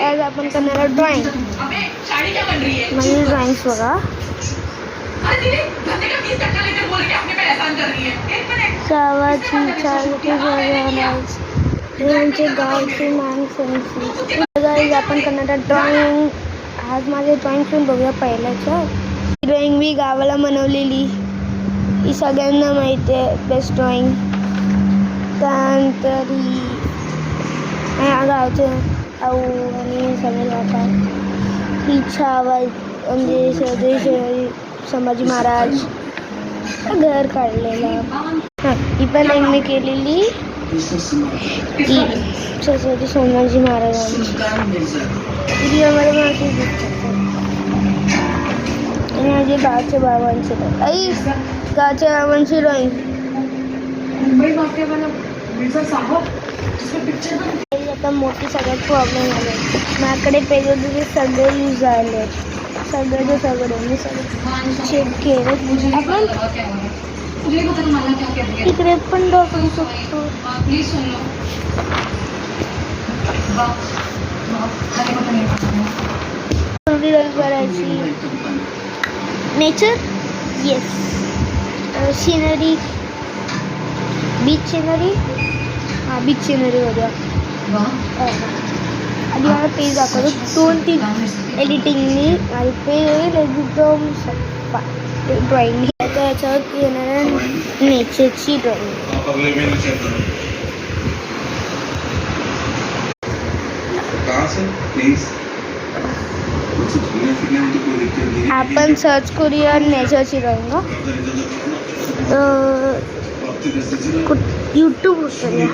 आज आपण करणार आहोत ड्रॉइंग. माझी ड्रॉइंग्स बघा. गावाची यांचे गावची माणसांची गाईज आपण करणार आहोत ड्रॉइंग. आज माझे ड्रॉइंग पण बघूया. पहिल्याच्या ड्रॉइंग मी गावाला बनवलेली, ही सगळ्यांना माहिती आहे. Best drawing. त्यानंतर गावचे आऊ आणि सगळे जातात. ही छावा म्हणजे छत्रपती संभाजी महाराज घर काढलेलं. ही पण एक मी केलेली, ती छत्रपती संभाजी महाराजांची. आम्हाला माहिती दिसतात. आणि माझे गावच्या बाबांची आई गावच्या बाबांची ड्रॉइंग. आता मोठी सगळ्यात प्रॉब्लेम आले. माझ्याकडे पेज सगळे यूज झाले. सगळे मी सगळे चेक केले. आपण तिकडे पण दाखवू शकतो. करायची nature, yes. Scenery, beach scenery. हां, बीच सिनरी वगैरे. आधी मला पेज दाखवतो. 2-3 एडिटिंगनी आणि पेज एकदम सोपा ड्रॉइंग. याच्यावर येणाऱ्या नेचरची ड्रॉइंग. आपण सर्च करूया नेचरची ड्रॉइंग. यूट्यूब करूया.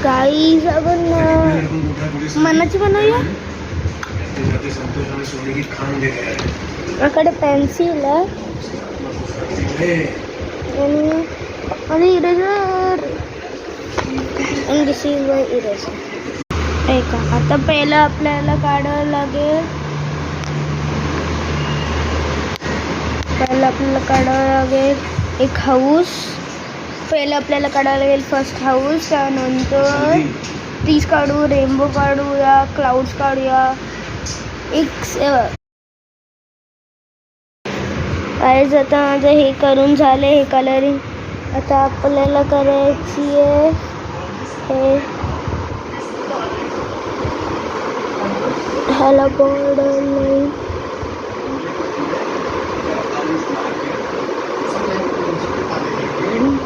काही आपण मनाची बनवूया. आपल्याकडे पेन्सिल आहे आणि eraser. This is my eraser. ऐका, आता पहिलं आपल्याला काढावं लागेल. एक हाऊस. पहिलं आपल्याला काढायला लागेल फर्स्ट हाऊस. त्यानंतर ट्रीज काढू, रेनबो काढूया, क्लाउड्स काढूया. गाईज आता माझं हे करून झाले, हे कलरिंग. आता आपल्याला करायची आहे हे ह्याला बॉर्डर लाईन.